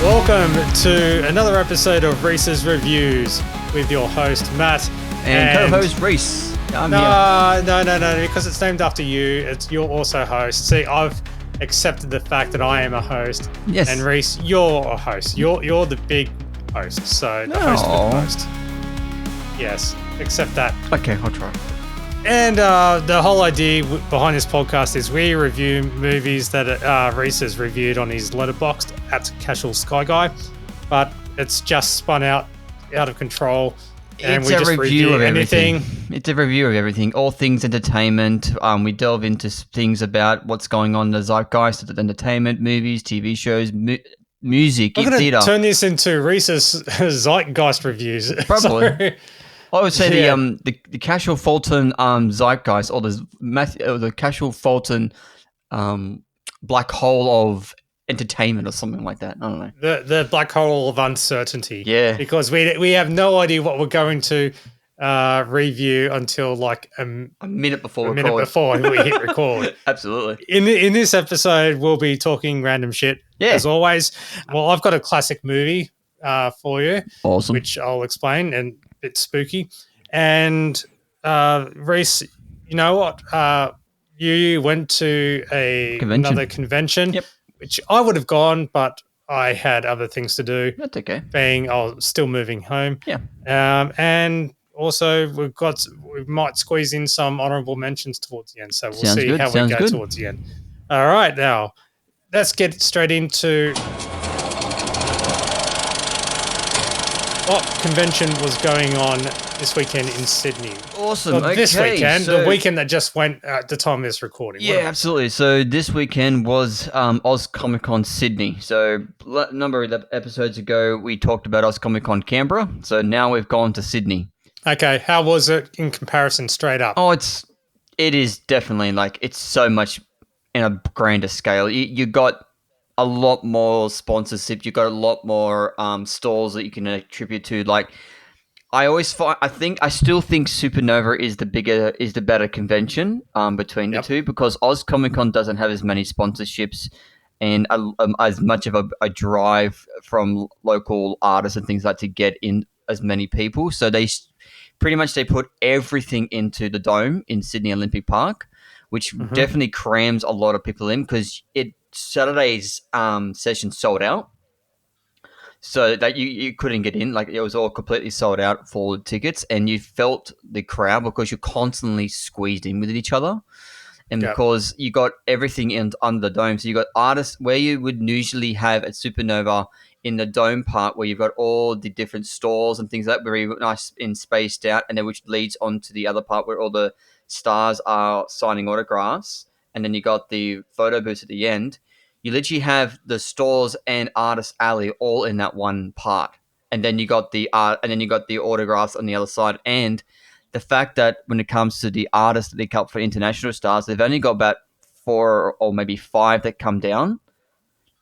Welcome to another episode of Reece's Reviews with your host, Matt. And co-host, Reece. No, because it's named after you. You're also host. See, I've accepted the fact that I am a host. Yes. And Reece, you're a host. You're the big host. So the host of the host. Yes, accept that. Okay, I'll try. And the whole idea behind this podcast is we review movies that Reece has reviewed on his Letterboxd at CashelSkyGuy, but it's just spun out of control, and It's we a just review of anything. It's a review of everything, all things entertainment. We delve into things about what's going on in the zeitgeist of entertainment, movies, TV shows, music, I'm going theatre. to turn this into Reece's zeitgeist reviews. Probably. I would say the Casual Fulton zeitgeist, or the Casual Fulton black hole of entertainment, or something like that. I don't know. The black hole of uncertainty. Yeah. Because we have no idea what we're going to review until like a minute before we hit record. Absolutely. In this episode, we'll be talking random shit, as always. Well, I've got a classic movie for you. Awesome. Which I'll explain, and it's spooky. And Reece, you know what? You went to another convention, which I would have gone, but I had other things to do. That's okay. Being I was still moving home. Yeah. And also we might squeeze in some honourable mentions towards the end. So we'll see how we go towards the end. All right, now let's get straight into what convention was going on this weekend in Sydney. Awesome. Well, this weekend, the weekend that just went at the time of this recording. Yeah, absolutely. So this weekend was Oz Comic Con Sydney. So a number of episodes ago, we talked about Oz Comic Con Canberra. So now we've gone to Sydney. Okay, how was it in comparison straight up? Oh, it is definitely it's so much in a grander scale. You got a lot more sponsorship. You got a lot more stalls that you can attribute to. I still think Supernova is the better convention between the two, because Oz Comic Con doesn't have as many sponsorships and as much of a drive from local artists and things like to get in as many people. So they put everything into the dome in Sydney Olympic Park, which definitely crams a lot of people in, because Saturday's session sold out, so that you couldn't get in. It was all completely sold out for tickets, and you felt the crowd because you're constantly squeezed in with each other, and because you got everything under the dome. So you got artists where you would usually have at Supernova in the dome part, where you've got all the different stalls and things like that, very nice and spaced out, and then which leads on to the other part where all the stars are signing autographs, and then you got the photo booths at the end. You literally have the stores and artist alley all in that one part, and then you got the art, and then you got the autographs on the other side. And the fact that when it comes to the artists that they cut for international stars, they've only got about 4 or maybe 5 that come down.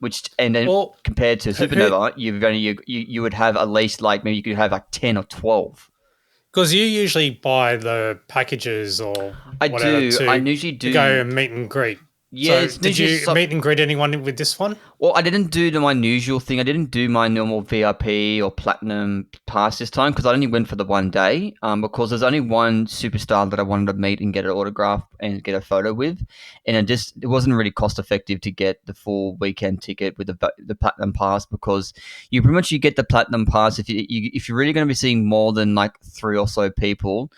Compared to Supernova, you would have at least maybe you could have 10 or 12. Because you usually buy the packages or whatever. I usually do. To go and meet and greet. Yeah, so did you meet and greet anyone with this one? Well, I didn't do my usual thing. I didn't do my normal VIP or platinum pass this time, because I only went for the one day. Because there's only one superstar that I wanted to meet and get an autograph and get a photo with, and it wasn't really cost effective to get the full weekend ticket with the platinum pass, because you get the platinum pass if you're really going to be seeing more than 3 or so people.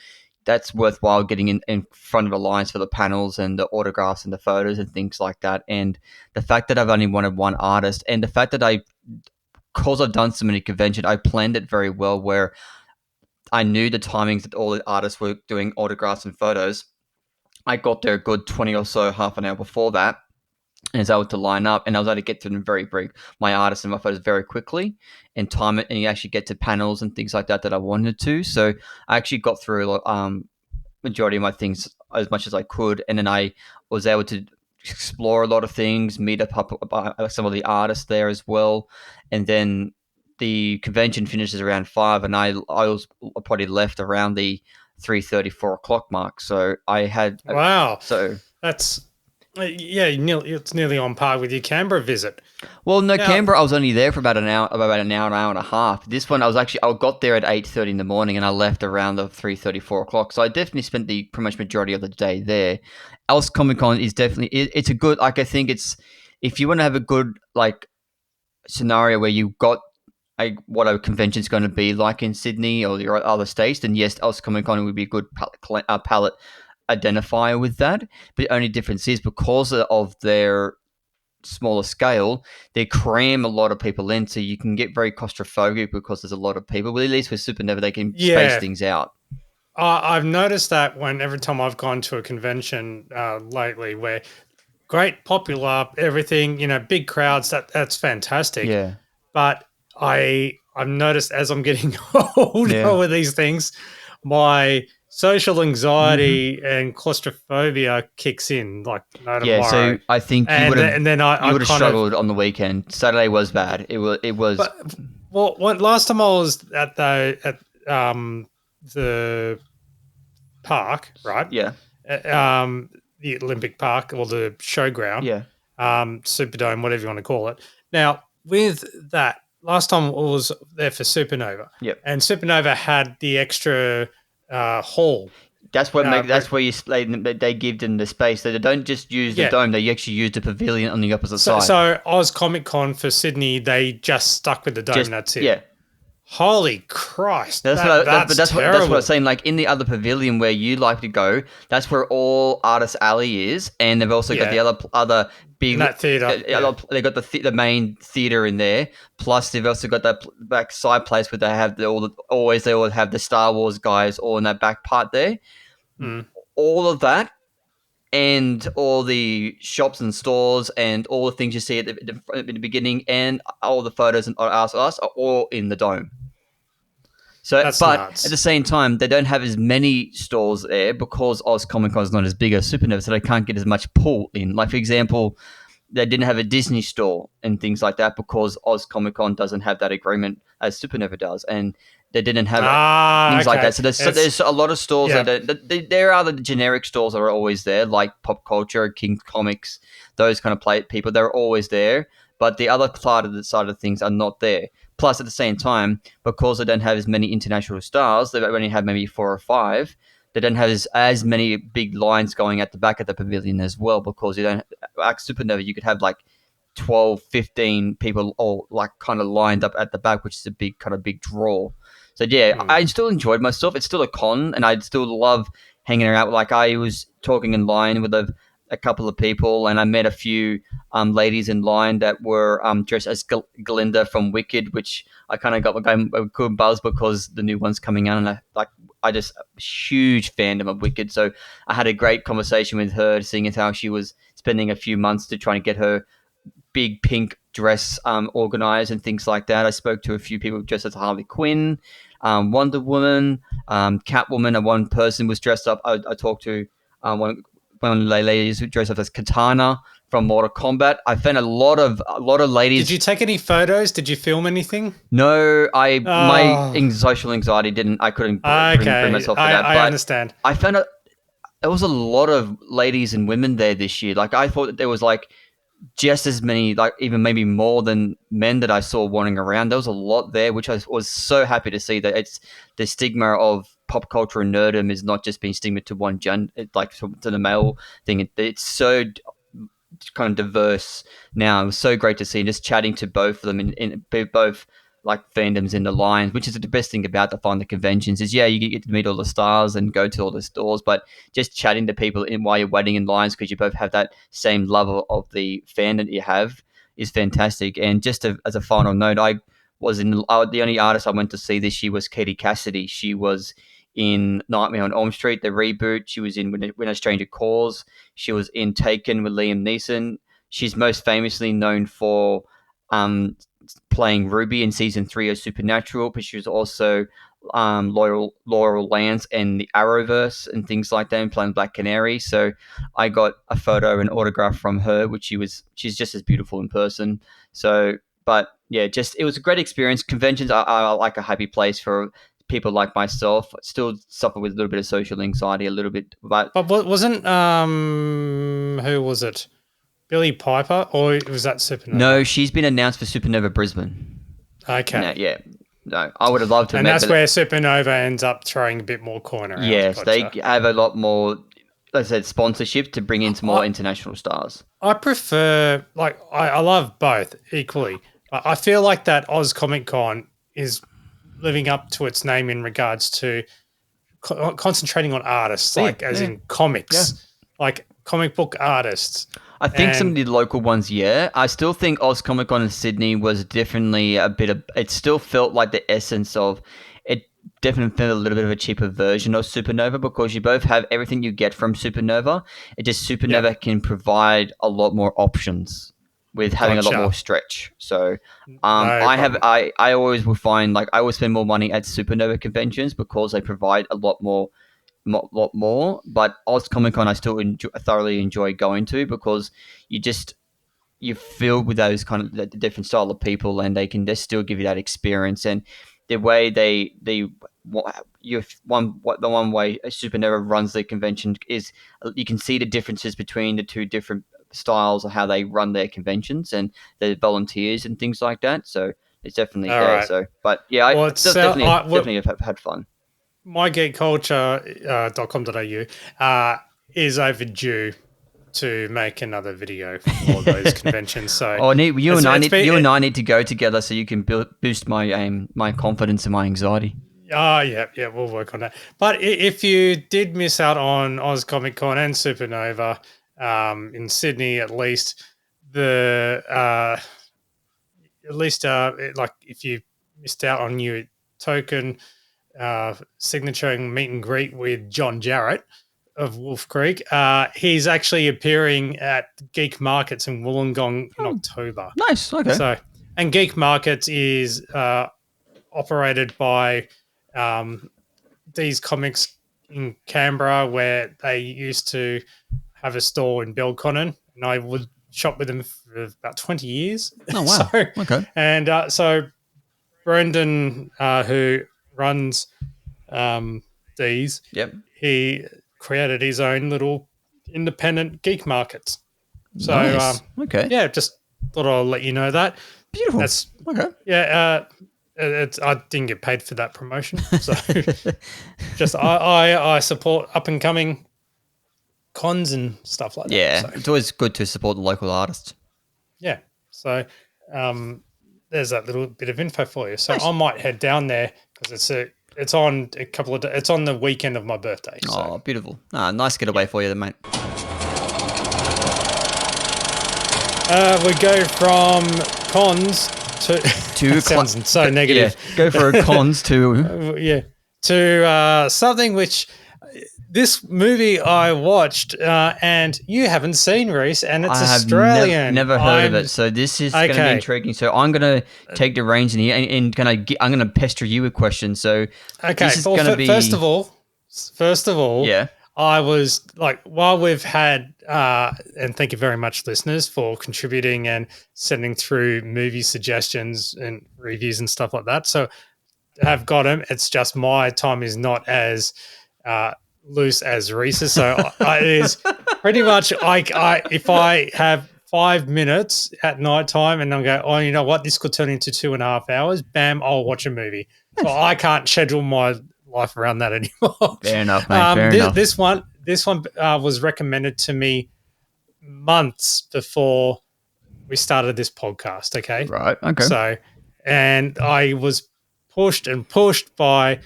That's worthwhile getting in front of the lines for the panels and the autographs and the photos and things like that. And the fact that I've only wanted one artist, and the fact that because I've done so many conventions, I planned it very well, where I knew the timings that all the artists were doing autographs and photos. I got there a good 20 or so, half an hour before that, and I was able to line up, and I was able to get to them my artists and my photos very quickly, and time it, and you actually get to panels and things like that I wanted to. So I actually got through a lot, majority of my things as much as I could, and then I was able to explore a lot of things, meet up some of the artists there as well, and then the convention finishes around 5, and I was probably left around the 3:30, 4 o'clock mark. So I had wow. So that's Yeah, it's nearly on par with your Canberra visit. Well, no, Now, Canberra, I was only there for about an hour, an hour and a half. This one, I got there at 8:30 in the morning, and I left around the 3:30, 4 o'clock. So I definitely spent the pretty much majority of the day there. Else Comic Con is definitely it's a good, like, I think it's, if you want to have a good like scenario where you got what a convention's going to be like in Sydney or your other states, then yes, Else Comic Con would be a good palette identifier with that. But the only difference is because of their smaller scale, they cram a lot of people in, so you can get very claustrophobic because there's a lot of people. But at least with Supernova, they can space yeah, things out. I've noticed that every time I've gone to a convention lately, where great, popular, everything, big crowds, that's fantastic. Yeah. But I've noticed as I'm getting older Yeah. with these things, my social anxiety and claustrophobia kicks in like no tomorrow. Yeah, so I think you would have, and then I would have struggled on the weekend. Saturday was bad. It was. But last time I was at the park, right? Yeah. The Olympic Park or the showground. Yeah. Superdome, whatever you want to call it. Now, with that, last time I was there for Supernova. Yep. And Supernova had the extra hall. That's what that's where they give them the space. They don't just use the dome; they actually use the pavilion on the opposite side. So Oz Comic Con for Sydney, they just stuck with the dome. That's it. Yeah. Holy Christ! That's what I'm saying. Like in the other pavilion where you like to go, that's where all Artist Alley is, and they've also got the other big theater. They got the main theater in there. Plus, they've also got that back side place where they have they always have the Star Wars guys all in that back part there. Mm. All of that, and all the shops and stores and all the things you see at the beginning, and all the photos and us are all in the dome. So, that's but nuts. At the same time, they don't have as many stores there because Oz Comic Con is not as big as Supernova, so they can't get as much pull in. Like, for example, they didn't have a Disney store and things like that because Oz Comic Con doesn't have that agreement as Supernova does, and they didn't have things like that. So there's a lot of stores there are the generic stores that are always there, like Pop Culture, King Comics, those kind of people. They're always there, but the other side of things are not there. Plus, at the same time, because they don't have as many international stars, they only have maybe 4 or 5. They don't have as many big lines going at the back of the pavilion as well, because you don't like Supernova. You could have like 12, 15 people all like kind of lined up at the back, which is a big draw. So yeah, I still enjoyed myself. It's still a con, and I'd still love hanging around. Like I was talking in line with a couple of people, and I met a few ladies in line that were dressed as Glinda from Wicked, which I kind of got a good buzz because the new one's coming out, and I just huge fandom of Wicked. So I had a great conversation with her, seeing as how she was spending a few months to try and get her big pink dress organized and things like that. I spoke to a few people dressed as Harley Quinn, Wonder Woman, Catwoman, and one person was dressed up. I talked to one of the ladies who dressed up as Katana from Mortal Kombat. I found a lot of ladies. Did you take any photos? Did you film anything? No, my social anxiety didn't. I couldn't bring myself to that. I understand. I found there was a lot of ladies and women there this year. Like I thought that there was like just as many, like even maybe more than men that I saw wandering around. There was a lot there, which I was so happy to see that it's the stigma of pop culture and nerdom is not just being stigma to one gender, like to the male thing. It's so kind of diverse now. It was so great to see, and just chatting to both of them in both like fandoms in the lines, which is the best thing about the conventions is you get to meet all the stars and go to all the stores, but just chatting to people while you're waiting in lines because you both have that same love of the fandom that you have is fantastic. And just as a final note, I was the only artist I went to see this year was Katie Cassidy. She was in Nightmare on Elm Street, the reboot. She was in When a Stranger Calls. She was in Taken with Liam Neeson. She's most famously known for playing Ruby in season 3 of Supernatural, but she was also Laurel Lance and the Arrowverse and things like that, and playing Black Canary. So I got a photo and autograph from her, which she's just as beautiful in person. So, but yeah, it was a great experience. Conventions are like a happy place for people like myself. Still suffer with a little bit of social anxiety, a little bit, but wasn't who was it? Billy Piper, or was that Supernova? No, she's been announced for Supernova Brisbane. Okay. No, I would have loved to. And that's where Supernova ends up throwing a bit more coin around. Yes, gotcha. They have a lot more, like I said, sponsorship to bring in some more international stars. I prefer, I love both equally. I feel like that Oz Comic Con is living up to its name in regards to concentrating on artists, in comics, like comic book artists. I think some of the local ones, I still think Oz Comic Con in Sydney was definitely it still felt like the essence of it. Definitely felt a little bit of a cheaper version of Supernova because you both have everything you get from Supernova. It just Supernova can provide a lot more options with having a lot more stretch. So I always will find I always spend more money at Supernova conventions because they provide a lot more. But Oz Comic Con I still thoroughly enjoy going to because you're filled with those kind of the different style of people and they can just still give you that experience and the way the one way Supernova runs the convention is you can see the differences between the two different styles of how they run their conventions and the volunteers and things like that. So it's definitely there. Right. So, but yeah, I definitely have had fun. mygeekculture.com.au is overdue to make another video for those conventions. So, you and I need to go together so you can boost my confidence and my anxiety. Yeah, we'll work on that. But if you did miss out on Oz Comic Con and Supernova in Sydney, at least if you missed out on your token signature meet and greet with John Jarrett of Wolf Creek. He's actually appearing at Geek Markets in Wollongong in October. Nice. Okay. And Geek Markets is operated by these comics in Canberra where they used to have a store in Belconnen, and I would shop with them for about 20 years. Oh, wow. Okay. And so Brendan, who runs these, he created his own little independent geek markets. So, nice. Okay. Just thought I'll let you know that. Beautiful. That's okay. Yeah, I didn't get paid for that promotion, so just I support up and coming cons and stuff like that. Yeah, so. It's always good to support the local artists. Yeah, so there's that little bit of info for you. So nice. I might head down there because it's on a couple of days. It's on the weekend of my birthday. So. Oh, beautiful! Nice getaway for you, then, mate. We go from cons to sounds so negative. Yeah, go for a cons to to something which this movie I watched and you haven't seen, Reece, and it's Australian. Never heard of it, so this is going to be intriguing. So I'm going to take the reins in here and I'm going to pester you with questions. So this is going to be first of all, yeah. I was while we've had, and thank you very much, listeners, for contributing and sending through movie suggestions and reviews and stuff like that. So I've got them. It's just my time is not as loose as Reece's. So it is pretty much if I have 5 minutes at night time and I'll go, oh, you know what, this could turn into 2.5 hours, bam, I'll watch a movie. So I can't schedule my life around that anymore. Fair enough, mate. Fair enough. This one was recommended to me months before we started this podcast. Okay. Right. Okay. So, and I was pushed by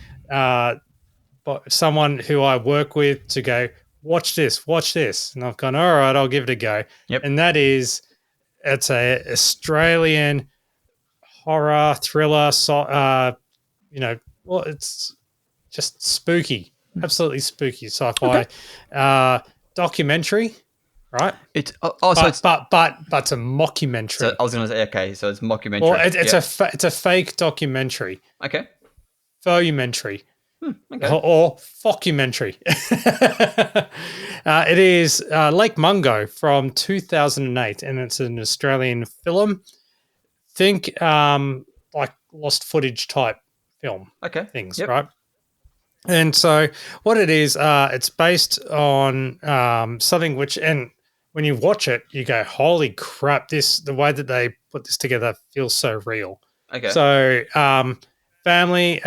someone who I work with to go, watch this. And I've gone, all right, I'll give it a go. Yep. And it's a Australian horror thriller. It's just spooky, absolutely spooky sci-fi documentary, right? It's but it's a mockumentary. So I was going to say, okay, so it's mockumentary. Well, it's a fake documentary. Okay. Faux-umentary. Okay. Or fockumentary. It is Lake Mungo from 2008, and it's an Australian film. Think like lost footage type film. Okay. Things, right? And so what it is, it's based on something which, and when you watch it, you go, "Holy crap! The way that they put this together feels so real." Okay. So, family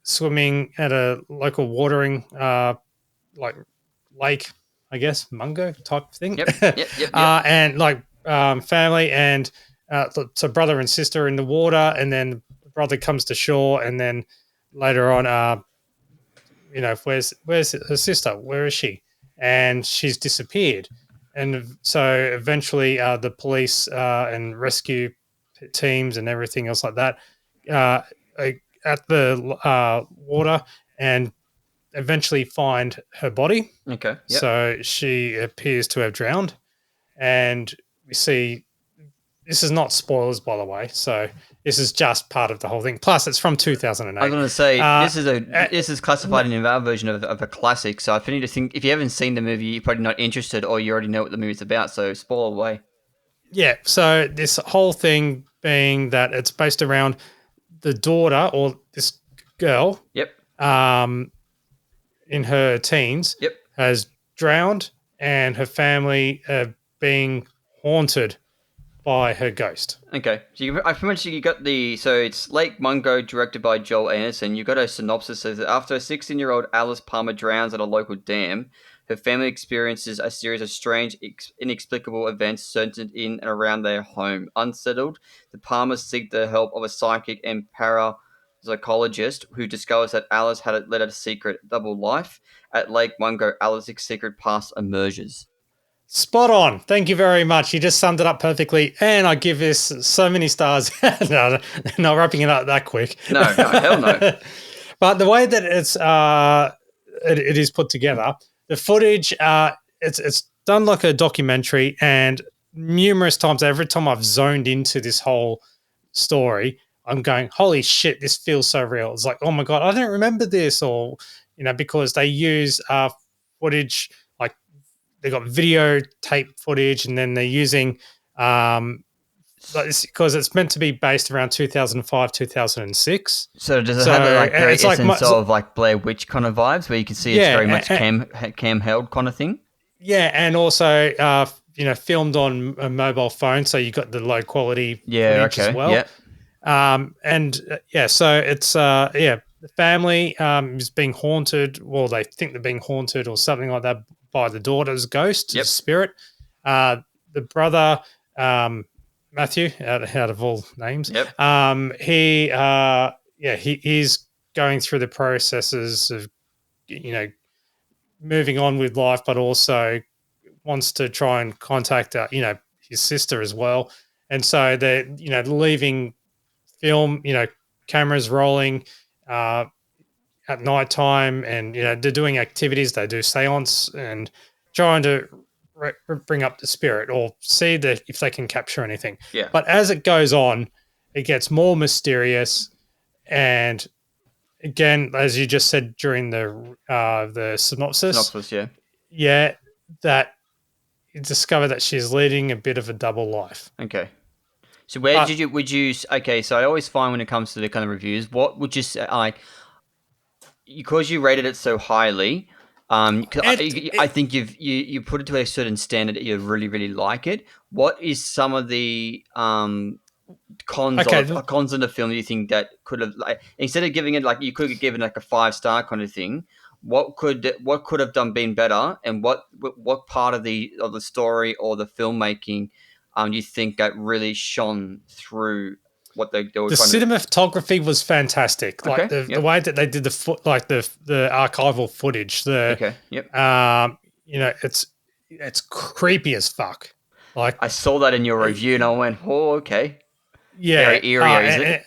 swimming at a local watering like lake, I guess, Mungo type thing. Yep. And like family and so brother and sister in the water, and then the brother comes to shore, and then later on, where's her sister? Where is she? And she's disappeared. And so eventually, the police and rescue teams and everything else like that are at the water and eventually find her body. Okay. Yep. So she appears to have drowned. And we see this is not spoilers, by the way. So this is just part of the whole thing. Plus, it's from 2008. I was going to say this is classified in our version of a classic. So if you haven't seen the movie, you're probably not interested, or you already know what the movie's about. So spoil away. Yeah. So this whole thing being that it's based around the daughter or this girl. Yep. In her teens. Yep. Has drowned, and her family are being haunted by her ghost. Okay, so I pretty much you got so it's Lake Mungo, directed by Joel Anderson. You got a synopsis that says that after a 16-year-old Alice Palmer drowns at a local dam, her family experiences a series of strange, inexplicable events centered in and around their home. Unsettled, the Palmers seek the help of a psychic and parapsychologist who discovers that Alice had led a secret double life. At Lake Mungo, Alice's secret past emerges. Spot on. Thank you very much. You just summed it up perfectly. And I give this so many stars. No, not wrapping it up that quick. No, hell no. But the way that it is put together, the footage, it's done like a documentary, and numerous times, every time I've zoned into this whole story, I'm going, holy shit, this feels so real. It's like, oh my God, I don't remember this, or, because they use footage, like they got videotape footage, and then they're using, because it's meant to be based around 2005, 2006. So does it have like very essence of like Blair Witch kind of vibes, where you can see it's very much cam held kind of thing? Yeah, and also filmed on a mobile phone, so you got the low quality footage as well. So it's the family is being haunted. Well, they think they're being haunted or something like that by the daughter's ghost, the spirit. The brother, Matthew, out of all names, he is going through the processes of moving on with life, but also wants to try and contact his sister as well. And so they're leaving film, cameras rolling at nighttime, and they're doing activities. They do seance and trying to bring up the spirit or see if they can capture anything. Yeah. But as it goes on, it gets more mysterious, and again, as you just said during the synopsis, that you discover that she's leading a bit of a double life. Okay. So so I always find when it comes to the kind of reviews, what would you say, like, because you rated it so highly, I think you put it to a certain standard that you really, really like it. What is some of the cons in the film that you think that could have, like, instead of giving it, like, you could have given like a 5-star kind of thing, what could have been better, and what part of the story or the filmmaking you think that really shone through what they were? The cinematography was fantastic. Like the way that they did the archival footage. It's creepy as fuck. Like, I saw that in your review, and I went, "Oh, okay." Yeah, very eerie, is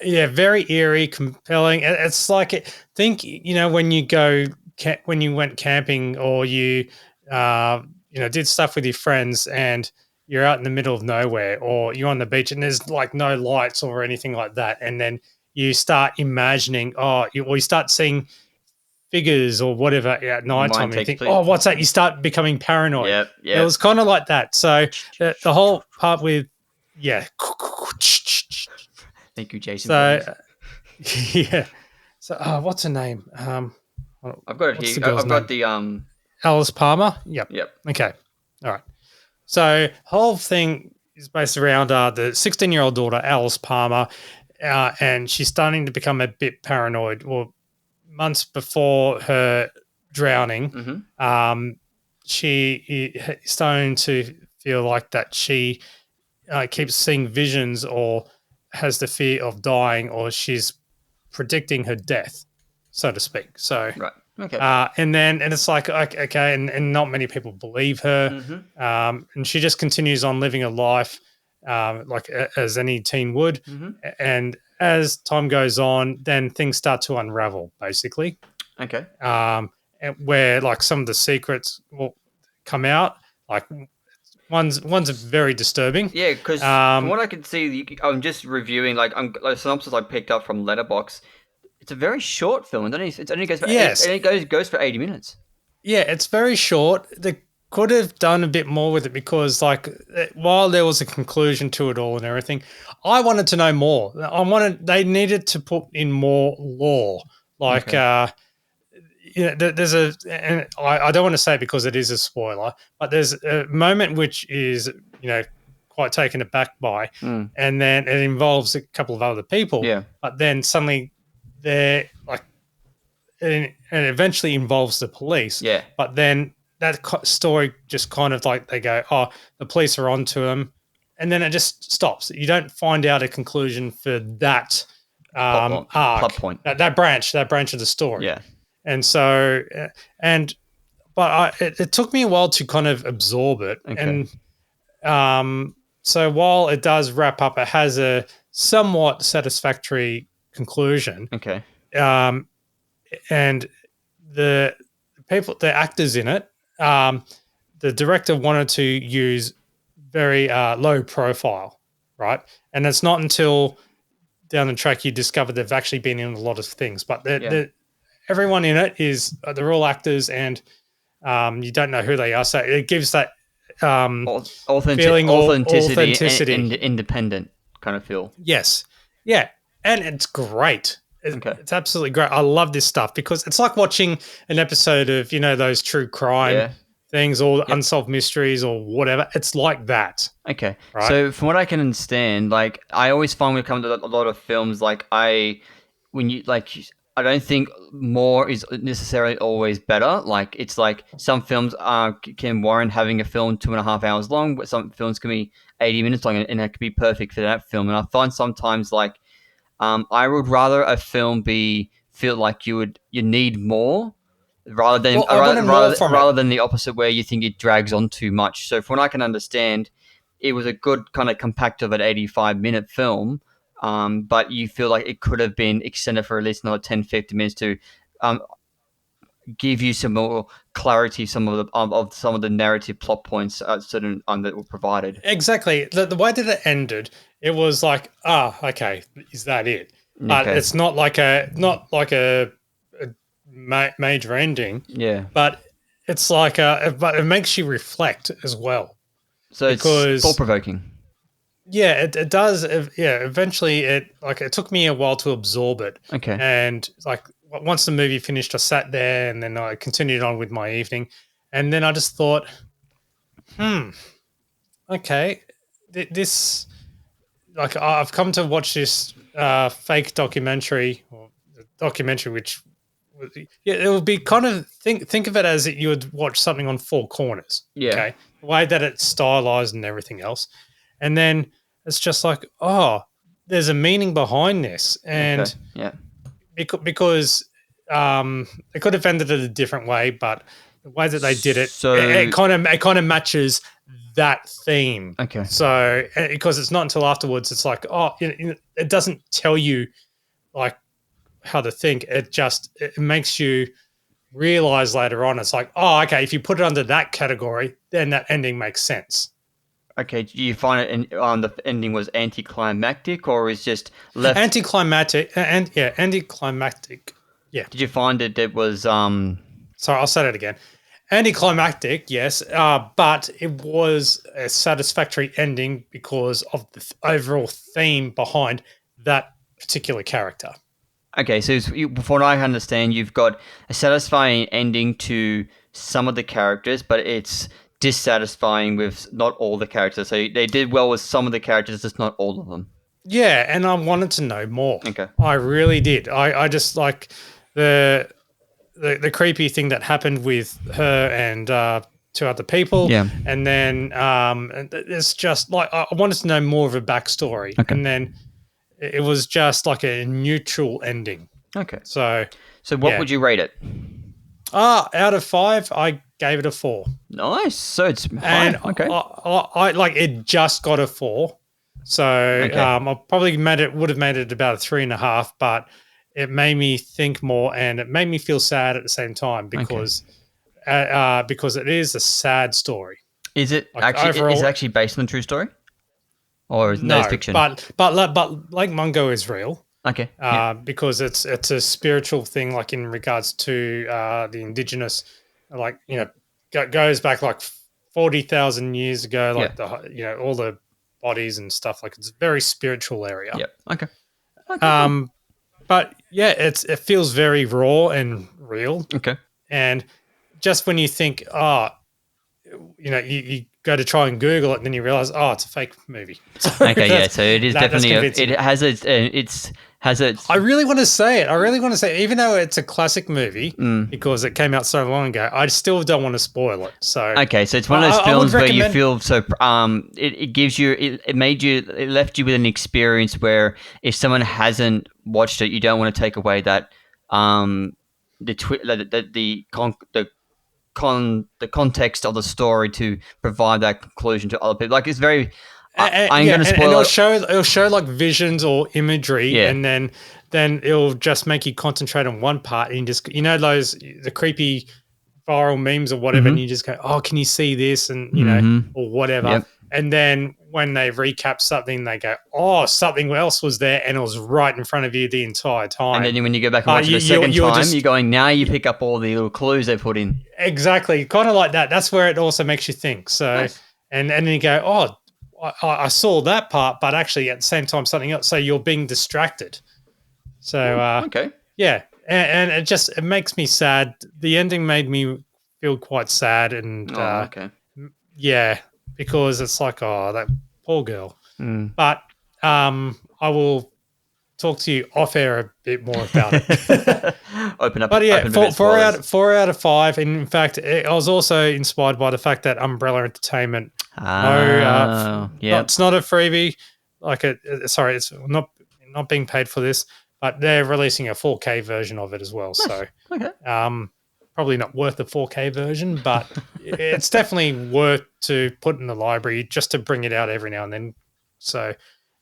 it? Very eerie, compelling. It's like when you went camping, or you did stuff with your friends, and you're out in the middle of nowhere, or you're on the beach and there's like no lights or anything like that, and then you start imagining, you start seeing figures or whatever at nighttime, and you think, what's that? You start becoming paranoid. Yeah. It was kind of like that. So the whole part with Thank you, Jason. So So what's her name? I've got it here. I've got the Alice Palmer. Yep. Yep. Okay. All right. So whole thing is based around the 16-year-old daughter, Alice Palmer, and she's starting to become a bit paranoid. Well, months before her drowning, she is starting to feel like that she keeps seeing visions or has the fear of dying, or she's predicting her death, so to speak. So, right, okay, and it's like okay, and not many people believe her, and she just continues on living a life like as any teen would, and as time goes on, then things start to unravel, basically. Okay. Where like some of the secrets will come out, like one's very disturbing. Yeah, because from what I can see, I'm just reviewing like synopsis I picked up from Letterboxd. It's a very short film, and it only goes for goes for 80 minutes. Yeah, it's very short. They could have done a bit more with it because, like, while there was a conclusion to it all and everything, I wanted to know more. They needed to put in more lore, like. Okay. There's and I don't want to say it because it is a spoiler, but there's a moment which is, quite taken aback by, and then it involves a couple of other people. Yeah. But then suddenly they're like, and it eventually involves the police. Yeah. But then that story just kind of like they go, oh, the police are onto them, and then it just stops. You don't find out a conclusion for that arc, plot point, that branch of the story. Yeah. And so, it took me a while to kind of absorb it. Okay. And so while it does wrap up, it has a somewhat satisfactory conclusion. Okay. And the actors in it, the director wanted to use very low profile, right? And it's not until down the track you discover they've actually been in a lot of things, but everyone in it they're all actors, and you don't know who they are. So it gives that feeling authenticity and independent kind of feel. Yes. Yeah. And it's great. It's absolutely great. I love this stuff because it's like watching an episode of, those true crime things or unsolved mysteries or whatever. It's like that. Okay. Right? So from what I can understand, like I always find when it comes to a lot of films, like I don't think more is necessarily always better. Like it's like some films can warrant having a film 2.5 hours long, but some films can be 80 minutes long, and that could be perfect for that film. And I find sometimes like I would rather a film feel like you need more rather than rather than the opposite where you think it drags on too much. So from what I can understand, it was a good kind of compact of an 85-minute film. But you feel like it could have been extended for at least another 10-15 minutes to give you some more clarity, some of the narrative plot points that were provided. Exactly. The way that it ended, it was like, okay, is that it? But it's not like a major ending. Yeah. But it's like but it makes you reflect as well. So it's thought-provoking. Yeah, it does. Yeah, eventually it took me a while to absorb it. Okay. And like once the movie finished, I sat there and then I continued on with my evening. And then I just thought, okay, this, like I've come to watch this fake documentary, or documentary which, it would be kind of, think of it as you would watch something on Four Corners. Yeah. Okay. The way that it's stylized and everything else. And then it's just like, there's a meaning behind this. And because they could have ended it a different way, but the way that they did it, it kind of matches that theme. Okay. So because it's not until afterwards, it's like, it doesn't tell you like how to think. It makes you realize later on. It's like, okay, if you put it under that category, then that ending makes sense. Okay, do you find it the ending was anticlimactic, or is just left anticlimactic? Anticlimactic. Yeah. Did you find it was Sorry, I'll say that again. Anticlimactic, yes, but it was a satisfactory ending because of the overall theme behind that particular character. Okay, so from what I understand, you've got a satisfying ending to some of the characters, but it's dissatisfying with not all the characters. So they did well with some of the characters, just not all of them. Yeah, and I wanted to know more. Okay. I really did. I just like the creepy thing that happened with her and two other people. Yeah. And then it's just like I wanted to know more of a backstory. Okay. And then it was just like a neutral ending. Okay. So what would you rate it? Out of 5, I gave it a 4. Nice. So it's high. And Okay. I like it just got a 4. So I probably would have made it about a 3.5, but it made me think more and it made me feel sad at the same time because it is a sad story. Is it actually based on a true story? Or is no fiction? But Lake Mungo is real. Okay. Because it's a spiritual thing, like in regards to the indigenous, like, you know, goes back like 40,000 years ago, like all the bodies and stuff. Like it's a very spiritual area. Yep. Okay. But yeah, it feels very raw and real. Okay. And just when you think, you know, you go to try and Google it, and then you realize, it's a fake movie. Okay, yeah. So it is definitely it has its. I really want to say it, even though it's a classic movie because it came out so long ago. I still don't want to spoil it. So okay, so it's one of those films where you feel so. It gives you it left you with an experience where if someone hasn't watched it, you don't want to take away that the context of the story to provide that conclusion to other people. Like it's very. I'm going to spoil it. It'll show like visions or imagery, and then it'll just make you concentrate on one part, and just the creepy viral memes or whatever, and you just go, "Oh, can you see this?" and you know, or whatever. Yep. And then when they recap something, they go, "Oh, something else was there, and it was right in front of you the entire time." And then when you go back and watch it the second time, you're going, now you pick up all the little clues they put in. Exactly, kind of like that. That's where it also makes you think. So, nice. and then you go, "Oh, I saw that part, but actually at the same time something else." So you're being distracted. So okay, yeah, and it makes me sad. The ending made me feel quite sad, and yeah, because it's like, that poor girl. But I will talk to you off air a bit more about it. Open up. But yeah, 4 out of 5. And in fact, I was also inspired by the fact that Umbrella Entertainment. It's not a freebie. It's not being paid for this, but they're releasing a 4K version of it as well. Nice. So, probably not worth the 4K version, but it's definitely worth to put in the library just to bring it out every now and then. So,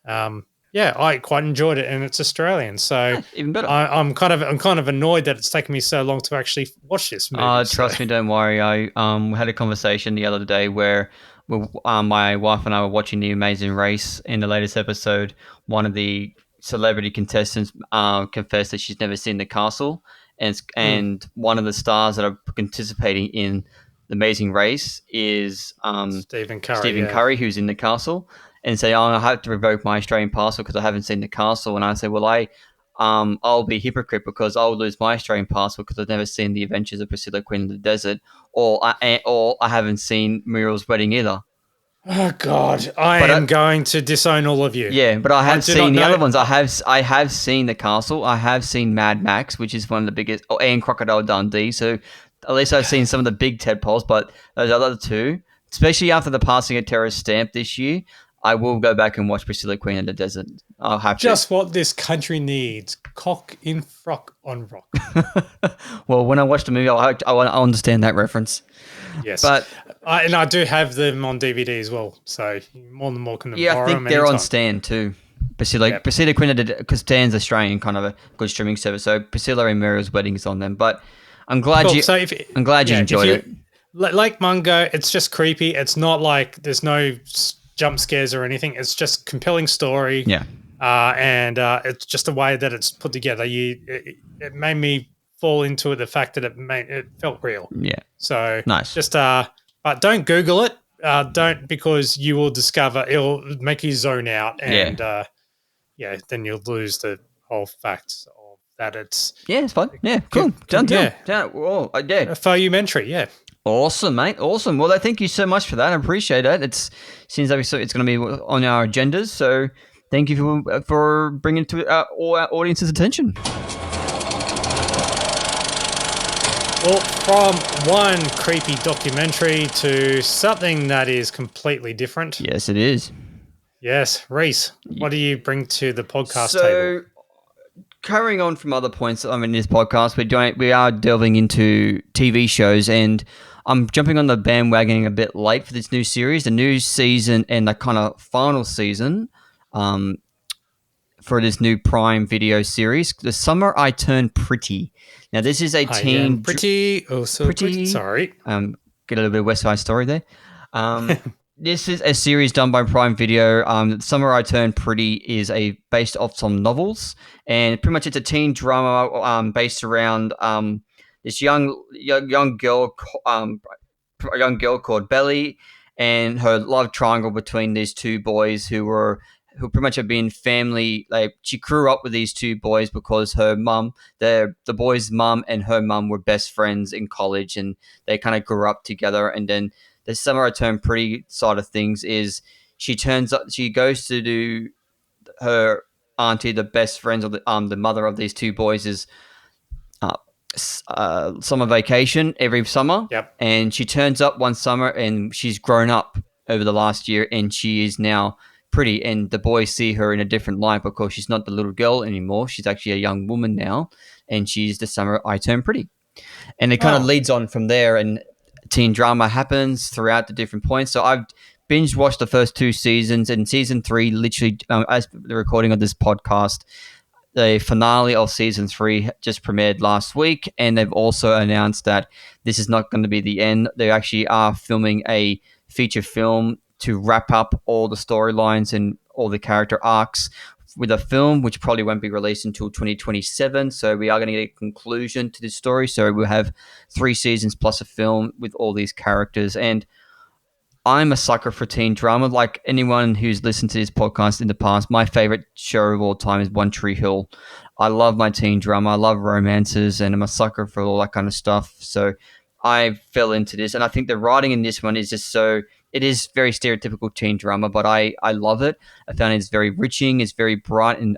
I quite enjoyed it, and it's Australian, so even better. I'm kind of annoyed that it's taken me so long to actually watch this movie. Trust me, don't worry. I had a conversation the other day where my wife and I were watching The Amazing Race. In the latest episode, one of the celebrity contestants confessed that she's never seen The Castle, and one of the stars that are participating in The Amazing Race is Stephen Curry, who's in The Castle. And say, I have to revoke my Australian passport because I haven't seen The Castle. And I say, well, I'll be a hypocrite because I'll lose my Australian passport because I've never seen The Adventures of Priscilla, Queen of the Desert, or I haven't seen Muriel's Wedding either. Oh God, I am going to disown all of you. Yeah, but I have seen the other ones. I have seen The Castle. I have seen Mad Max, which is one of the biggest, and Crocodile Dundee. So at least I've seen some of the big tadpoles. But those other two, especially after the passing of Terrence Stamp this year, I will go back and watch Priscilla, Queen of the Desert. I'll have just what this country needs: cock in frock on rock. Well, when I watch the movie, I understand that reference. Yes, but I do have them on DVD as well, so you're more than welcome to borrow them. I think they're on Stan too. Priscilla, Queen of the Desert, because Stan's Australian, kind of a good streaming service. So Priscilla and Muriel's Wedding is on them. But I'm glad you enjoyed it. Lake Mungo, it's just creepy. It's not like there's no jump scares or anything. It's just compelling story. Yeah. And it's just the way that it's put together. It made me fall into it, the fact that it felt real. Yeah. So nice. Just but don't Google it. Don't, because you will discover it'll make you zone out, and then you'll lose the whole fact of that. It's it's fun. Yeah, cool. Done. A faux-umentary, yeah. Awesome, mate. Awesome. Well, thank you so much for that. I appreciate it. It seems like it's going to be on our agendas. So thank you for bringing it to all our audience's attention. Well, from one creepy documentary to something that is completely different. Yes, it is. Yes. Reece, what do you bring to the podcast table? Carrying on from other points, in this podcast, we are delving into TV shows, and I'm jumping on the bandwagon a bit late for this new series, the new season and the kind of final season for this new Prime Video series, The Summer I Turned Pretty. Now, this is a teen... pretty. Oh, so pretty. Sorry. Get a little bit of West Side Story there. This is a series done by Prime Video. Summer I Turned Pretty is based off some novels, and pretty much it's a teen drama based around this young girl called Belly and her love triangle between these two boys who pretty much have been family. Like, she grew up with these two boys because her mum, the boy's mum and her mum were best friends in college, and they kind of grew up together. And then the Summer I Turned Pretty side of things is she goes to do her auntie, the best friends of the mother of these two boys, is summer vacation every summer. Yep. And she turns up one summer and she's grown up over the last year, and she is now pretty, and the boys see her in a different light because she's not the little girl anymore. She's actually a young woman now, and she's the Summer I Turned Pretty. And it kind of leads on from there, and teen drama happens throughout the different points. So I've binge watched the first 2 seasons, and season 3 literally, as the recording of this podcast, the finale of season 3 just premiered last week, and they've also announced that this is not going to be the end. They actually are filming a feature film to wrap up all the storylines and all the character arcs with a film, which probably won't be released until 2027. So we are going to get a conclusion to this story. So we'll have 3 seasons plus a film with all these characters. And I'm a sucker for teen drama. Like anyone who's listened to this podcast in the past, my favorite show of all time is One Tree Hill. I love my teen drama. I love romances, and I'm a sucker for all that kind of stuff. So I fell into this, and I think the writing in this one is just so... It is very stereotypical teen drama, but I love it. I found it's very enriching. It's very bright and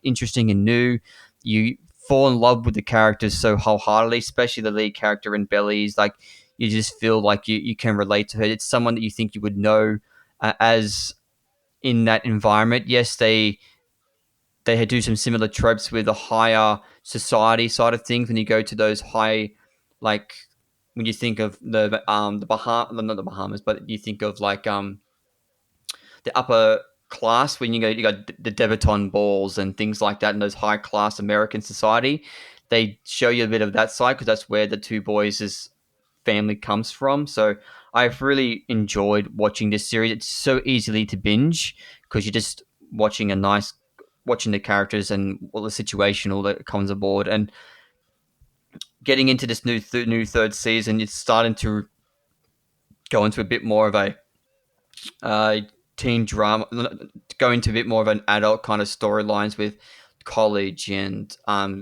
interesting and new. You fall in love with the characters so wholeheartedly, especially the lead character in Belly's. Like, you just feel like you can relate to her. It's someone that you think you would know as in that environment. Yes, they do some similar tropes with the higher society side of things. When you go to those high, like, when you think of not the Bahamas, but you think of like the upper class, when you got the debutante balls and things like that in those high class American society, they show you a bit of that side because that's where the two boys' family comes from. So I've really enjoyed watching this series. It's so easily to binge because you're just watching the characters and all the situation, all that comes aboard. And getting into this new third season, it's starting to go into a bit more of a teen drama, go into a bit more of an adult kind of storylines with college and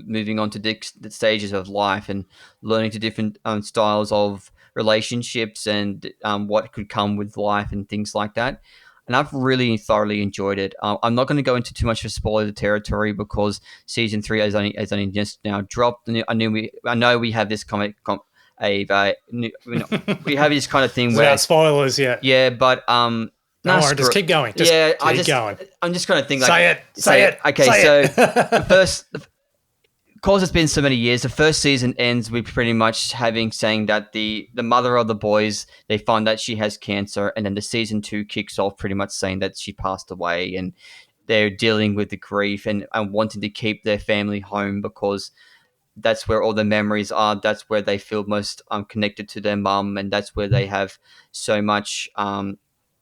moving on to the stages of life and learning to different styles of relationships and what could come with life and things like that. And I've really thoroughly enjoyed it. I'm not going to go into too much of spoiler territory because season 3 has only just now dropped. I know we have this we have this kind of thing where without spoilers yet. Yeah, but no, just keep going. Keep going. I'm just kind of thinking. Say it. Okay, say so the first, because it's been so many years, the first season ends with pretty much saying that the mother of the boys, they find that she has cancer, and then the season 2 kicks off pretty much saying that she passed away, and they're dealing with the grief and wanting to keep their family home because that's where all the memories are. That's where they feel most connected to their mum, and that's where they have so much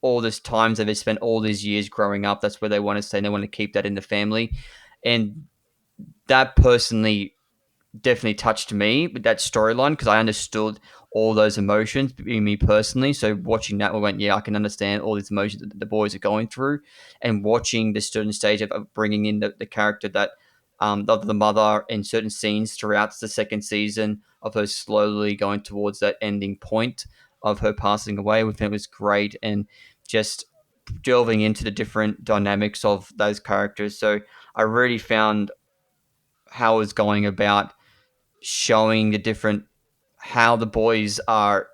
all this times that they spent all these years growing up. That's where they want to stay, and they want to keep that in the family. And that personally definitely touched me with that storyline because I understood all those emotions, being me personally. So watching that, I went, yeah, I can understand all these emotions that the boys are going through, and watching the certain stage of bringing in the character that of the mother in certain scenes throughout the second season of her slowly going towards that ending point of her passing away. We think it was great, and just delving into the different dynamics of those characters. So I really found how it was going about showing the different how the boys are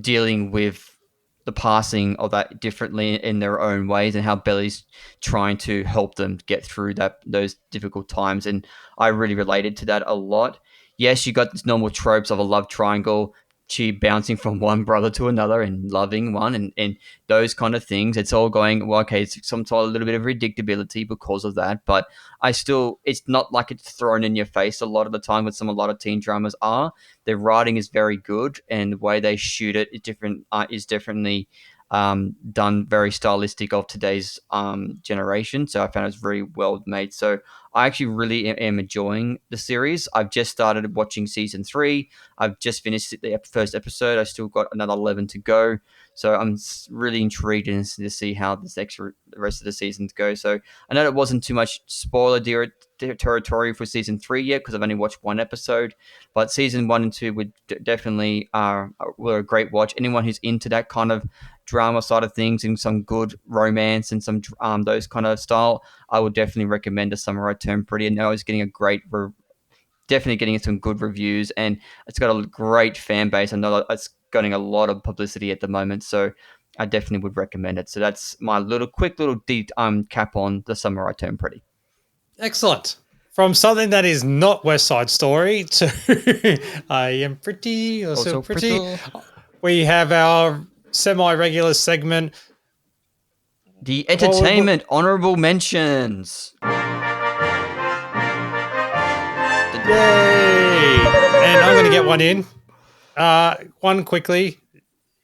dealing with the passing of that differently in their own ways, and how Belly's trying to help them get through those difficult times. And I really related to that a lot. Yes, you got these normal tropes of a love triangle, she bouncing from one brother to another and loving one, and those kind of things. It's all going, well, okay, it's some sort of a little bit of predictability because of that, but it's not like it's thrown in your face a lot of the time, with a lot of teen dramas are. The writing is very good, and the way they shoot it is different. Is definitely done very stylistic of today's generation. So I found it was very well made. So I actually really am enjoying the series. I've just started watching season 3. I've just finished the first episode. I still got another 11 to go. So I'm really intrigued to see how the rest of the seasons go. So I know it wasn't too much spoiler territory for season 3 yet, because I've only watched one episode. But season 1 and 2 would definitely were a great watch. Anyone who's into that kind of drama side of things and some good romance and some those kind of style, I would definitely recommend A Summer I Turned Pretty. And now it's getting definitely getting some good reviews, and it's got a great fan base. I know it's getting a lot of publicity at the moment, so I definitely would recommend it. So that's my quick little cap on The Summer I Turned Pretty. Excellent. From something that is not West Side Story to I Am Pretty, also pretty. We have our semi-regular segment, the Entertainment Honourable Mentions. Yay! And I'm going to get one in. One quickly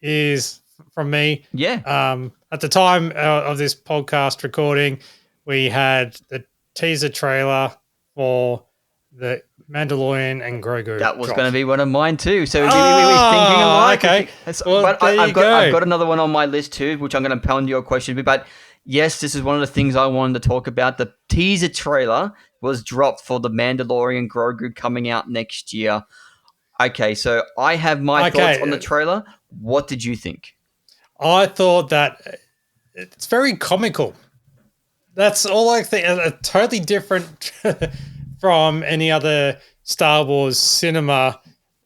is from me. Yeah. At the time of this podcast recording, we had the teaser trailer for the Mandalorian and Grogu. That was going to be one of mine too. So we were thinking alike. Okay. Well, but I've got another one on my list too, which I'm going to pound your question. But yes, this is one of the things I wanted to talk about. The teaser trailer was dropped for the Mandalorian Grogu coming out next year. Okay, so I have my thoughts on the trailer. What did you think? I thought that it's very comical. That's all I think. Totally different from any other Star Wars cinema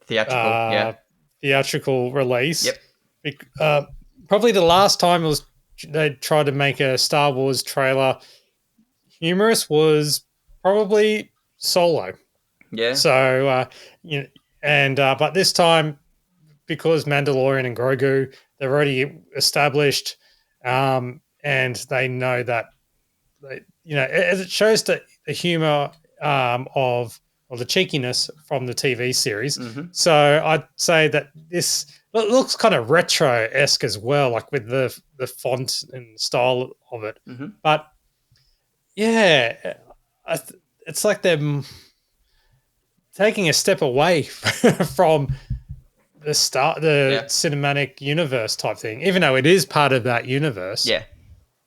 theatrical release. Yep. Probably the last time they tried to make a Star Wars trailer humorous was probably Solo. Yeah. So but this time, because Mandalorian and Grogu, they're already established, and they know that. It shows the humor of the cheekiness from the TV series. Mm-hmm. So I'd say that this looks kind of retro-esque as well, like with the font and style of it. Mm-hmm. But yeah, it's like they're taking a step away from the cinematic universe type thing, even though it is part of that universe. Yeah.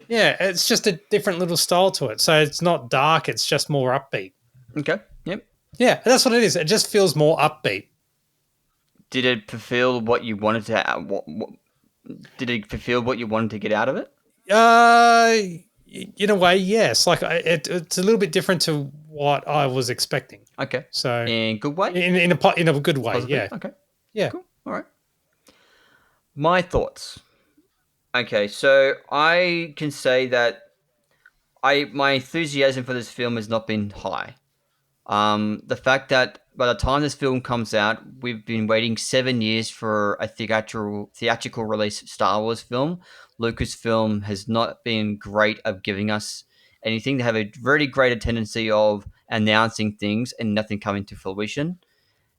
Yeah, it's just a different little style to it. So it's not dark, it's just more upbeat. Okay, yep. Yeah, that's what it is. It just feels more upbeat. Did it fulfill what you wanted to did it fulfill what you wanted to get out of it? In a way, yes. Like it's a little bit different to what I was expecting. Okay. So in a good way? In a good way, positive? Yeah. Okay. Yeah. Cool. All right. My thoughts. Okay, so I can say that my enthusiasm for this film has not been high. The fact that by the time this film comes out, we've been waiting 7 years for a theatrical release Star Wars film. Lucasfilm has not been great of giving us anything. They have a very great tendency of announcing things and nothing coming to fruition.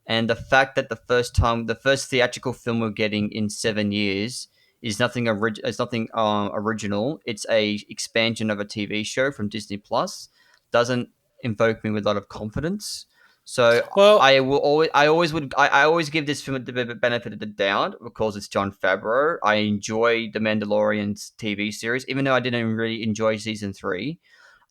And the fact that the first theatrical film we're getting in 7 years is nothing original. It's a expansion of a TV show from Disney Plus. Doesn't invoke me with a lot of confidence. So I always give this film the benefit of the doubt because it's Jon Favreau. I enjoy the Mandalorian's TV series, even though I didn't really enjoy season 3.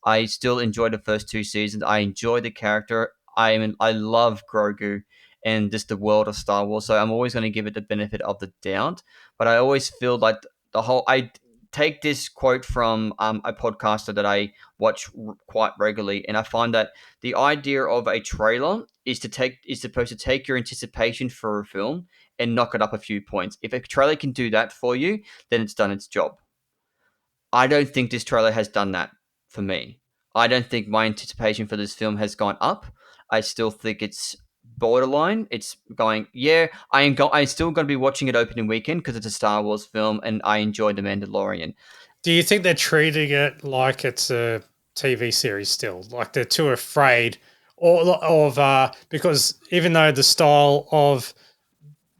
I still enjoyed the first 2 seasons. I enjoy the character. I love Grogu, and just the world of Star Wars. So I'm always going to give it the benefit of the doubt. But I always feel like I take this quote from a podcaster that I watch quite regularly, and I find that the idea of a trailer is supposed to take your anticipation for a film and knock it up a few points. If a trailer can do that for you, then it's done its job. I don't think this trailer has done that for me. I don't think my anticipation for this film has gone up. I still think it's borderline. It's going, yeah, I'm still going to be watching it opening weekend because it's a Star Wars film and I enjoyed The Mandalorian. Do you think they're treating it like it's a TV series still? Like they're too afraid because even though the style of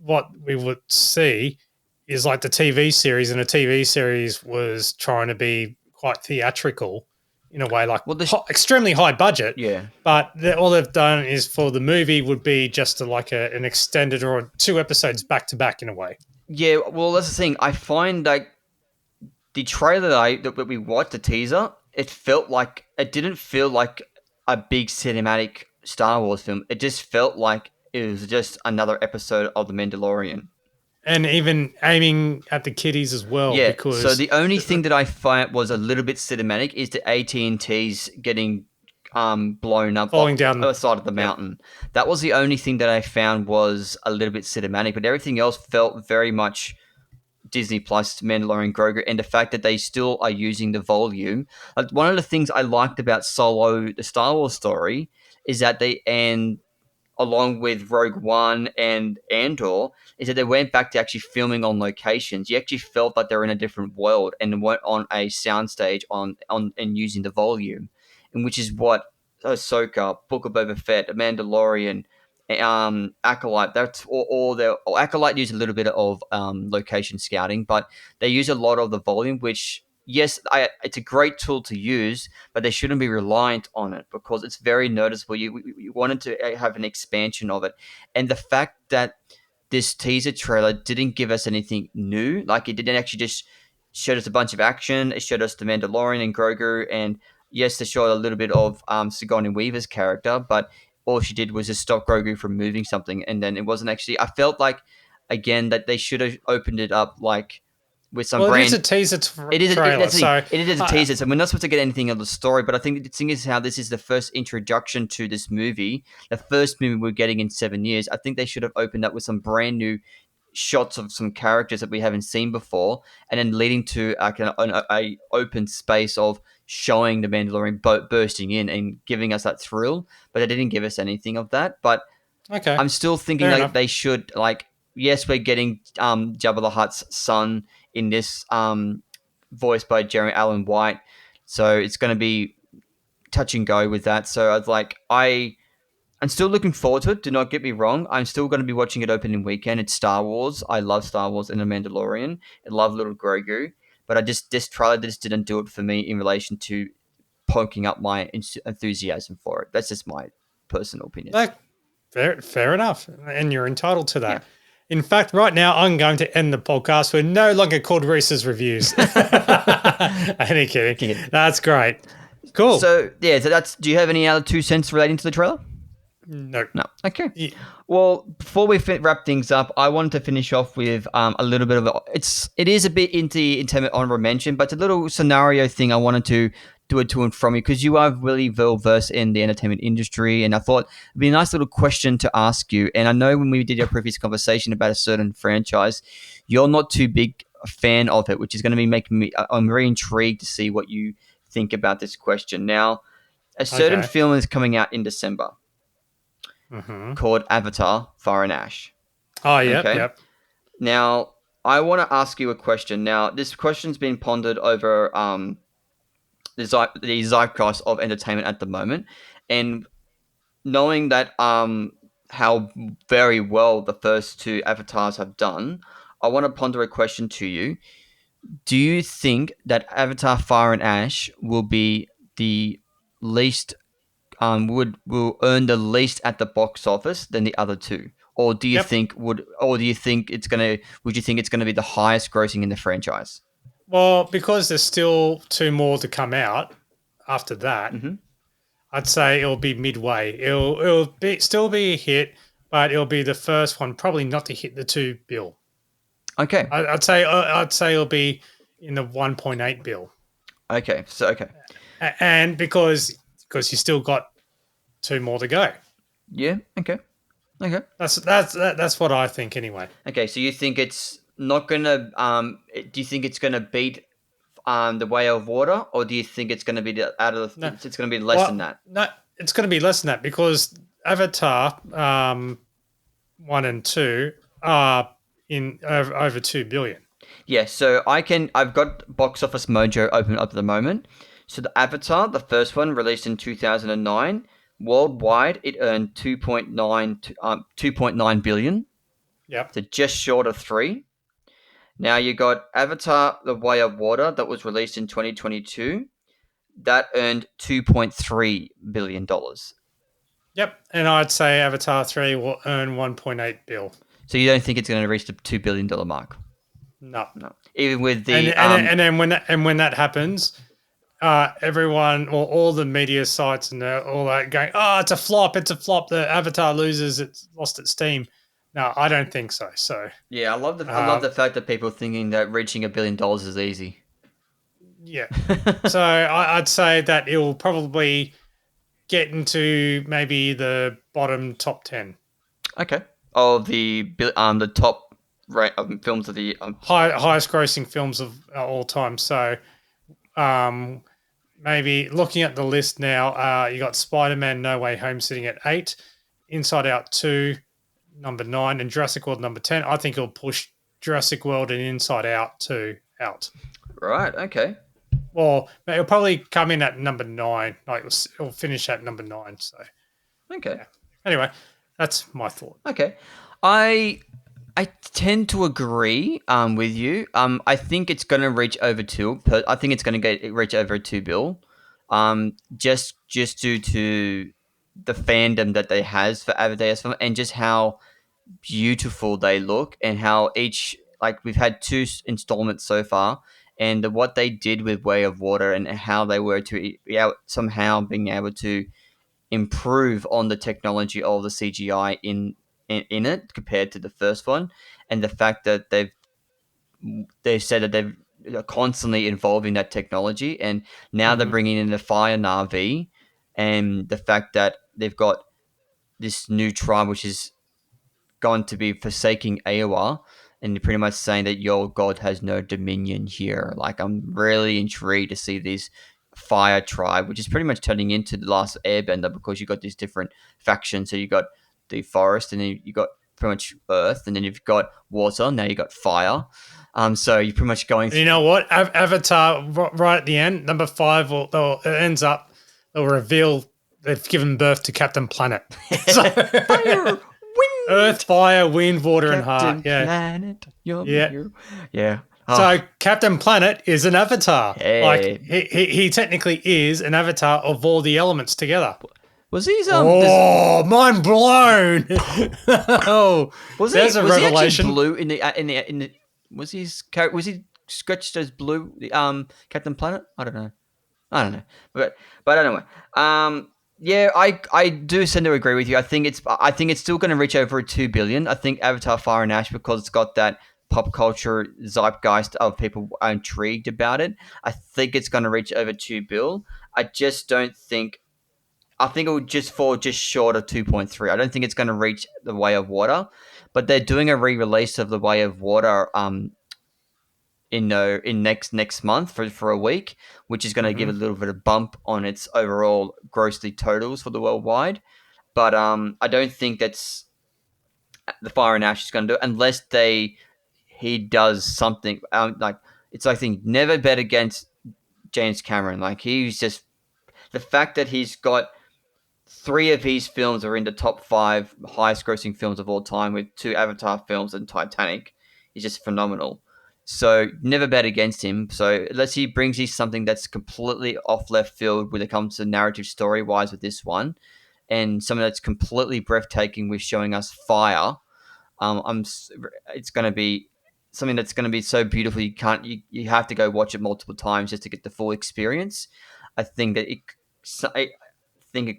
what we would see is like the TV series, and a TV series was trying to be quite theatrical in a way, like extremely high budget. Yeah. But all they've done is for the movie would be just an extended or 2 episodes back to back in a way. Yeah, well, that's the thing. I find like the trailer that we watched, the teaser, it didn't feel like a big cinematic Star Wars film. It just felt like it was just another episode of The Mandalorian. And even aiming at the kiddies as well. Yeah, because so the only thing that I find was a little bit cinematic is the AT&T's getting blown up falling down the side of the mountain. That was the only thing that I found was a little bit cinematic, but everything else felt very much Disney Plus, Mandalorian, Grogu, and the fact that they still are using the volume. Like, one of the things I liked about Solo, the Star Wars story, is that along with Rogue One and Andor, is that they went back to actually filming on locations. You actually felt like they were in a different world and weren't on a soundstage and using the volume, and which is what Ahsoka, Book of Boba Fett, Mandalorian, Acolyte. That's all their Acolyte used a little bit of location scouting, but they use a lot of the volume, which. Yes, it's a great tool to use, but they shouldn't be reliant on it because it's very noticeable. You wanted to have an expansion of it. And the fact that this teaser trailer didn't give us anything new, like it didn't actually just showed us a bunch of action. It showed us the Mandalorian and Grogu, and yes, they showed a little bit of Sigourney Weaver's character, but all she did was just stop Grogu from moving something. And then it wasn't actually, I felt like, again, that they should have opened it up like, with some it brand. is a teaser trailer. It is a teaser, so we're not supposed to get anything of the story. But I think the thing is how this is the first introduction to this movie, the first movie we're getting in 7 years. I think they should have opened up with some brand new shots of some characters that we haven't seen before, and then leading to a open space of showing the Mandalorian boat bursting in and giving us that thrill. But they didn't give us anything of that. But okay, I'm still thinking like they should like. Yes, we're getting Jabba the Hutt's son in this, voiced by Jeremy Allen White. So it's going to be touch and go with that. So I'm still looking forward to it. Do not get me wrong. I'm still going to be watching it opening weekend. It's Star Wars. I love Star Wars and The Mandalorian. I love Little Grogu. But this trailer just didn't do it for me in relation to poking up my enthusiasm for it. That's just my personal opinion. Fair enough. And you're entitled to that. Yeah. In fact, right now, I'm going to end the podcast. We're no longer called Reese's Reviews. Any kidding. That's great. Cool. So, yeah, do you have any other 2 cents relating to the trailer? No. Okay. Yeah. Well, before we wrap things up, I wanted to finish off with a little bit of it is a bit into the Entertainment Honourable Mention, but it's a little scenario thing I wanted to do it to and from you because you are really well versed in the entertainment industry, and I thought it'd be a nice little question to ask you. And I know when we did our previous conversation about a certain franchise, you're not too big a fan of it, which is going to be making me. I'm very intrigued to see what you think about this question. Now, a certain film is coming out in December called Avatar: Fire and Ash. Oh, yeah. Okay? Yep. Now, I want to ask you a question. Now, this question's been pondered over the zeitgeist of entertainment at the moment, and knowing that how very well the first 2 Avatars have done, I want to ponder a question to you. Do you think that Avatar: Fire and Ash will be the least will earn the least at the box office than the other 2, or do you think would you think it's gonna be the highest grossing in the franchise? Well, because there's still 2 more to come out after that, I'd say it'll be midway. It'll still be a hit, but it'll be the first one probably not to hit the $2 billion. Okay. I'd say it'll be in the 1.8 billion. Okay. So and because you still got 2 more to go. Yeah. Okay. That's what I think anyway. Okay. So you think it's not gonna do you think it's gonna beat The Way of Water, or do you think it's gonna be it's gonna be less than that? No, it's gonna be less than that because Avatar 1 and 2 are in over 2 billion. Yeah, so I've got Box Office Mojo open up at the moment. So the Avatar, the first one, released in 2009, worldwide it earned 2.9 billion. Yep. So just short of 3. Now you got Avatar: The Way of Water that was released in 2022. That earned $2.3 billion. Yep, and I'd say Avatar 3 will earn 1.8 billion. So you don't think it's going to reach the $2 billion mark? No. Even with the and then when that happens, everyone or all the media sites and all that going, oh, it's a flop. The Avatar loses. It's lost its steam. No, I don't think so. So yeah, I love the fact that people are thinking that reaching $1 billion is easy. Yeah. So I'd say that it will probably get into maybe the bottom top 10. Okay. Of the top films of the highest grossing films of all time. So maybe looking at the list now, you got Spider-Man No Way Home sitting at 8, Inside Out 2 number 9, and Jurassic World number 10. I think it'll push Jurassic World and Inside Out 2 out. Right, okay. Well, it'll probably come in at number 9. Like it'll finish at number 9. So, okay. Yeah. Anyway, that's my thought. Okay, I tend to agree with you. I think it's going to reach over 2. I think it's going to reach over 2 bill. Just due to the fandom that they has for Avatar and just how beautiful they look and how we've had 2 installments so far. And what they did with Way of Water and how they were to somehow being able to improve on the technology of the CGI in it compared to the first one, and the fact that they've said that they're constantly involving that technology, and now they're bringing in the Fire Na'vi, and the fact that they've got this new tribe which is going to be forsaking Aowa, and you're pretty much saying that your god has no dominion here. Like, I'm really intrigued to see this fire tribe, which is pretty much turning into the last Airbender, because you got these different factions. So you got the forest, and then you got pretty much earth, and then you've got water. Now you got fire. So you're pretty much going. You know what? Avatar right at the end, number 5, it ends up. They'll reveal they've given birth to Captain Planet. So, Fire. Wind. Earth, fire, wind, water, Captain and heart. Yeah. Planet, yeah. Oh. So Captain Planet is an avatar. Hey. Like he technically is an avatar of all the elements together. Was he? Mind blown! Oh, was there's a revelation. He blue in the? Was he sketched as blue? Captain Planet? I don't know. But anyway, yeah, I do tend to agree with you. I think it's still going to reach over 2 billion. I think Avatar: Fire and Ash, because it's got that pop culture zeitgeist of people are intrigued about it. I think it's going to reach over 2 bill. I just don't think. I think it would just fall just short of 2.3. I don't think it's going to reach The Way of Water, but they're doing a re-release of The Way of Water in next month for a week, which is going to give a little bit of bump on its overall grossly totals for the worldwide. But I don't think that's the Fire and Ash is going to do it unless he does something like it's like thing never bet against James Cameron. Like, he's just the fact that he's got 3 of his films are in the top 5 highest grossing films of all time, with 2 Avatar films and Titanic, is just phenomenal. So never bet against him. So unless he brings you something that's completely off left field when it comes to narrative story wise with this one, and something that's completely breathtaking with showing us fire, it's going to be something that's going to be so beautiful you have to go watch it multiple times just to get the full experience. I think that it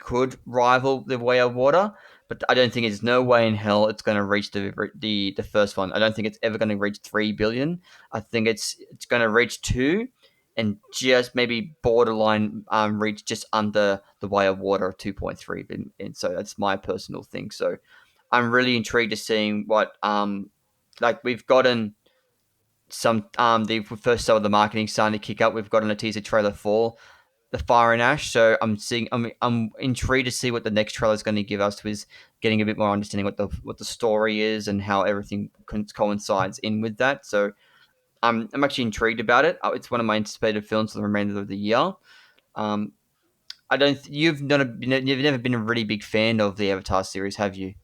could rival The Way of Water, but I don't think there's no way in hell it's going to reach the first one. I don't think it's ever going to reach 3 billion. I think it's going to reach 2, and just maybe borderline reach just under The Way of Water of 2.3. And so that's my personal thing. So I'm really intrigued to seeing what like we've gotten some the first sale of the marketing starting to kick up. We've gotten a teaser trailer for The Fire and Ash, so I'm intrigued to see what the next trailer is going to give us, with getting a bit more understanding what the story is and how everything coincides in with that. So I'm actually intrigued about it. It's one of my anticipated films for the remainder of the year. You've never been a really big fan of the Avatar series, have you?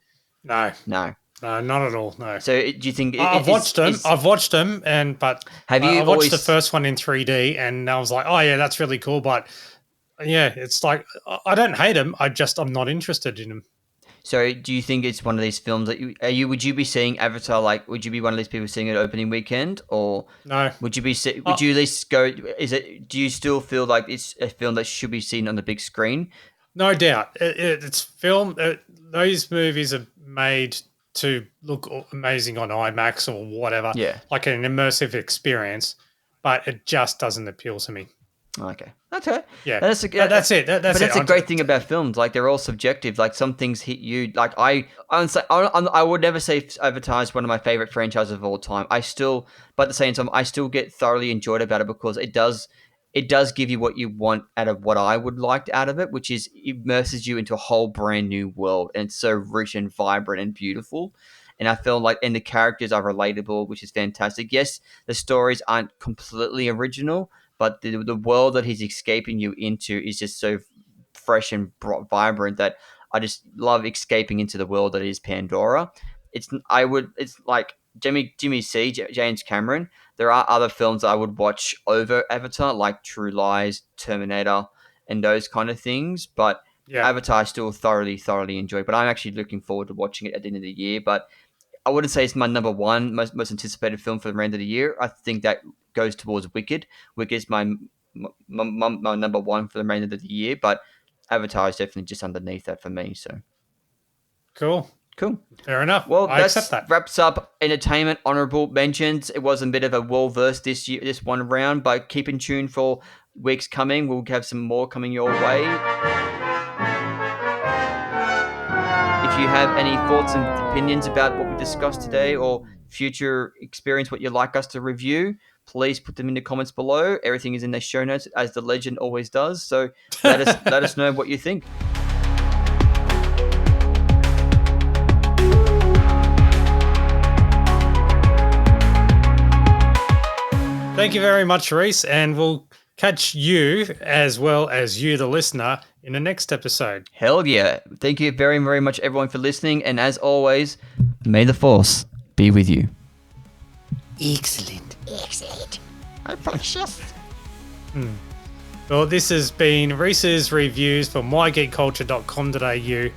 No. No. No, not at all. No. So do you think I've watched them? I've watched them, but I watched the first one in 3D, and I was like, "Oh yeah, that's really cool." But yeah, it's like I don't hate them. I'm not interested in them. So, do you think it's one of these films that would you be seeing Avatar? Like, would you be one of these people seeing it opening weekend, or no? Would you at least go? Do you still feel like it's a film that should be seen on the big screen? No doubt, it's film. Those movies are made to look amazing on IMAX or whatever, like an immersive experience, but it just doesn't appeal to me. Okay. Yeah, that's it. That's a great thing about films. Like, they're all subjective. Like, some things hit you. Like, I would never say Avatar is one of my favorite franchises of all time. But at the same time, I still get thoroughly enjoyed about it, because it does give you what you want out of what I would like out of it, which is immerses you into a whole brand new world, and it's so rich and vibrant and beautiful. And I feel like, and the characters are relatable, which is fantastic. Yes, the stories aren't completely original, but the world that he's escaping you into is just so fresh and vibrant that I just love escaping into the world that is Pandora. It's like Jimmy C, James Cameron. There are other films that I would watch over Avatar, like True Lies, Terminator, and those kind of things. But Avatar I still thoroughly enjoy. But I'm actually looking forward to watching it at the end of the year. But I wouldn't say it's my number one most anticipated film for the end of the year. I think that goes towards Wicked. Wicked is my number one for the remainder of the year, but Avatar is definitely just underneath that for me. So cool. Fair enough. Well, I accept that. Wraps up Entertainment Honourable Mentions. It was a bit of a well-versed this one round, but keep in tune for weeks coming. We'll have some more coming your way. If you have any thoughts and opinions about what we discussed today, or future experience, what you'd like us to review, please put them in the comments below. Everything is in the show notes, as the legend always does. So let us know what you think. Thank you very much, Reece, and we'll catch you, as well as you, the listener, in the next episode. Hell yeah. Thank you very, very much, everyone, for listening. And as always, may the Force be with you. Excellent. Oh, precious. Well, this has been Reece's reviews for mygeekculture.com.au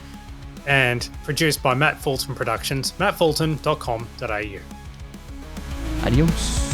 and produced by Matt Fulton Productions, mattfulton.com.au. Adios.